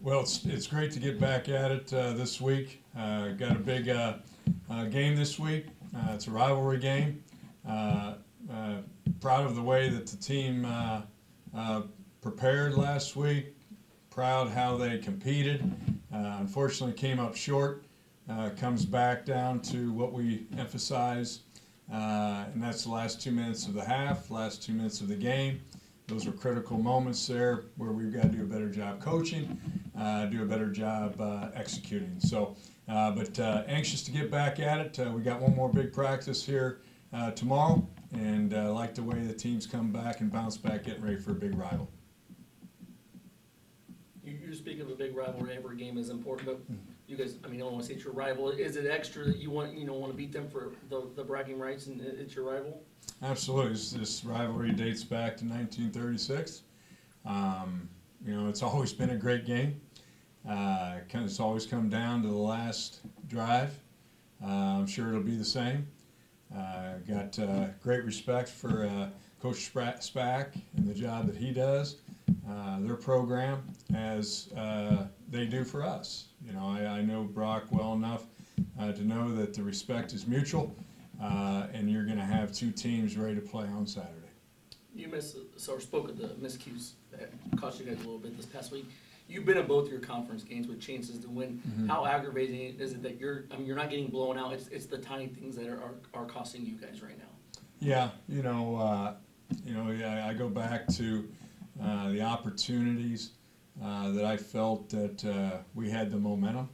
Well, it's great to get back at it this week. Got a big game this week. It's a rivalry game. Uh, uh, Proud of the way that the team prepared last week. Proud how they competed. Unfortunately, came up short. Comes back down to what we emphasize, and that's the last 2 minutes of the half, last 2 minutes of the game. Those are critical moments there where we've got to do a better job coaching, do a better job executing. So, but anxious to get back at it. We got one more big practice here tomorrow, and like the way the teams come back and bounce back, getting ready for a big rival. You speak of a big rivalry. Every game is important, but you guys, I mean, I don't want to say it's your rival. Is it extra that you want to beat them for the bragging rights, and it's your rival? Absolutely. This rivalry dates back to 1936. It's always been a great game. It's always come down to the last drive. I'm sure it'll be the same. Got great respect for Coach Spack and the job that he does, their program, as they do for us. I know Brock well enough to know that the respect is mutual, and you're going to have two teams ready to play on Saturday. You spoke of the miscues that cost you guys a little bit this past week. You've been in both your conference games with chances to win. Mm-hmm. How aggravating is it that you're not getting blown out? It's the tiny things that are costing you guys right now. Yeah, I go back to the opportunities that I felt that we had the momentum.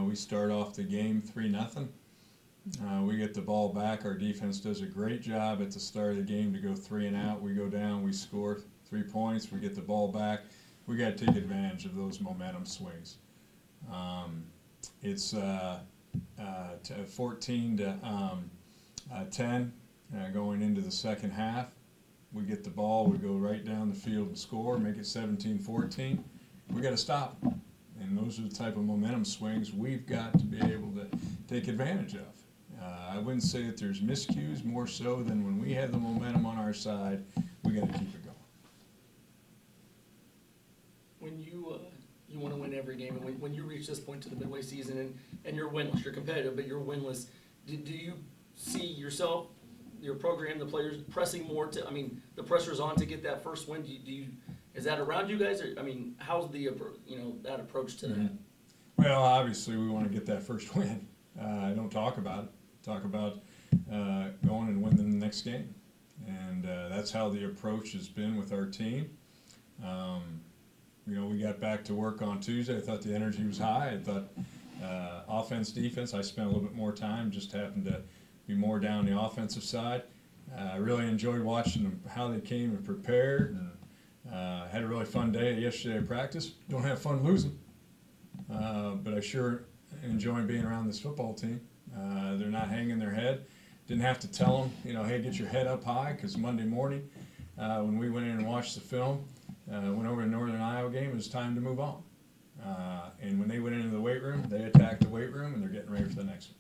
We start off the game 3-0. We get the ball back. Our defense does a great job at the start of the game to go 3 and out. We go down, we score 3 points, we get the ball back. We got to take advantage of those momentum swings. It's 14 to 10 going into the second half. We get the ball, we go right down the field and score, make it 17-14. We got to stop them. And those are the type of momentum swings we've got to be able to take advantage of. I wouldn't say that there's miscues, more so than when we have the momentum on our side, we got to keep it going. When you want to win every game, and when you reach this point to the midway season and you're winless, you're competitive, but you're winless, do you see yourself, your program, the players pressing more to, the pressure's on to get that first win? Is that around you guys? Or, how's the, that approach to that? Well, obviously we want to get that first win. I don't talk about it. Talk about going and winning the next game. And that's how the approach has been with our team. We got back to work on Tuesday. I thought the energy was high. I thought offense, defense, I spent a little bit more time, just happened to be more down the offensive side. I really enjoyed watching them, how they came and prepared, and had a really fun day yesterday at practice. Don't have fun losing, but I sure enjoy being around this football team. They're not hanging their head. Didn't have to tell them, hey, get your head up high, because Monday morning when we went in and watched the film, went over to Northern Iowa game, it was time to move on. And when they went into the weight room, they attacked the weight room, and they're getting ready for the next one.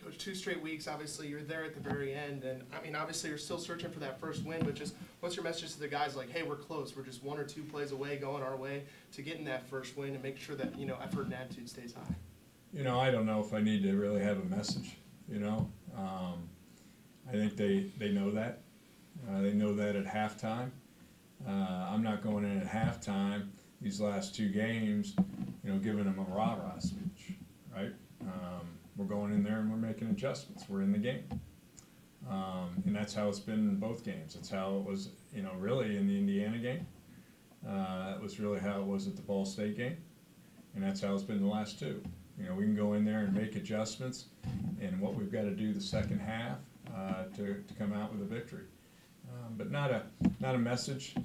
Coach, 2 straight weeks, obviously you're there at the very end, and obviously you're still searching for that first win, but just what's your message to the guys like, hey, we're close, we're just 1 or 2 plays away, going our way to getting that first win and make sure that, effort and attitude stays high? I don't know if I need to really have a message, I think they know that. They know that at halftime. I'm not going in at halftime these last 2 games, giving them a rah-rah speech, right? We're going in there and we're making adjustments. We're in the game. And that's how it's been in both games. It's how it was, really in the Indiana game. That was really how it was at the Ball State game. And that's how it's been the last 2. We can go in there and make adjustments, and what we've got to do the second half to come out with a victory. But not a message.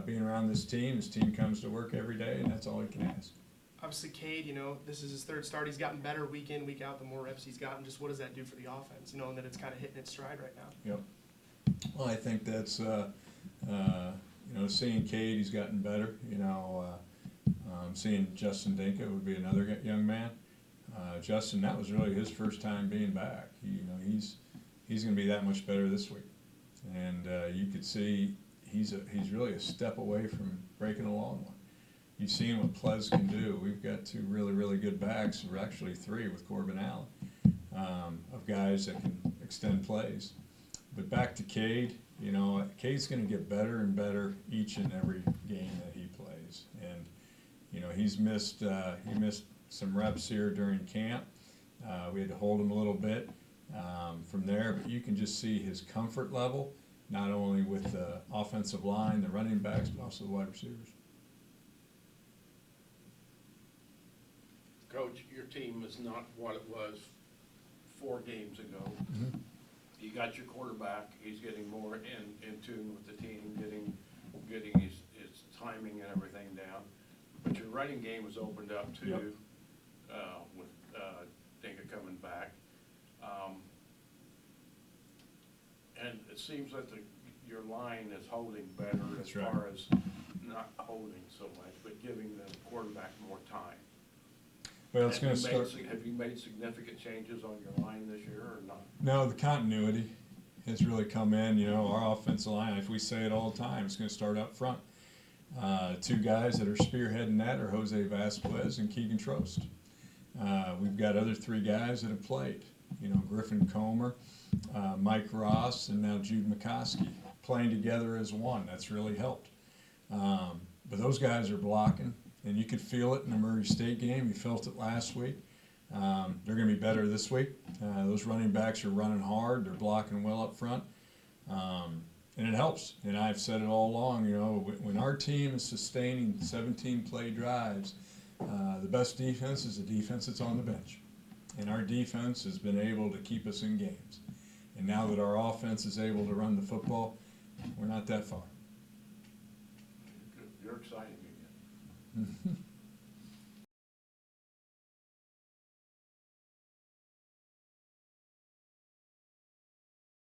Being around this team comes to work every day, and that's all he can ask. Obviously, Cade, this is his 3rd start. He's gotten better week in, week out, the more reps he's gotten. Just what does that do for the offense, and that it's kind of hitting its stride right now? Yep. Well, I think that's, seeing Cade, he's gotten better. Seeing Justin Dinka would be another young man. Justin, that was really his first time being back. He's going to be that much better this week. And you could see he's really a step away from breaking a long one. you've seen what Plez can do. We've got two really, really good backs, or actually three with Corbin Allen, of guys that can extend plays. But back to Cade, you know, Cade's going to get better and better each and every game that he plays. And, you know, he missed some reps here during camp. We had to hold him a little bit from there, but you can just see his comfort level, not only with the offensive line, the running backs, but also the wide receivers. Coach, your team is not what it was 4 games ago. Mm-hmm. You got your quarterback, he's getting more in tune with the team, getting his timing and everything down. But your running game was opened up too, Yep. With Dinka coming back. And it seems that your line is holding better as That's right. far as not holding so much, but giving the quarterback more time. Well, it's going to start. Have you made significant changes on your line this year or not? No, the continuity has really come in. You know, our offensive line, if we say it all the time, it's going to start up front. Two guys that are spearheading that are Jose Vasquez and Keegan Trost. We've got other 3 guys that have played. You know, Griffin Comer, Mike Ross, and now Jude McCoskey playing together as one. That's really helped. But those guys are blocking, and you could feel it in the Murray State game. You felt it last week. They're going to be better this week. Those running backs are running hard. They're blocking well up front. And it helps. And I've said it all along, you know, when our team is sustaining 17-play drives, the best defense is the defense that's on the bench. And our defense has been able to keep us in games. And now that our offense is able to run the football, we're not that far. You're exciting me again.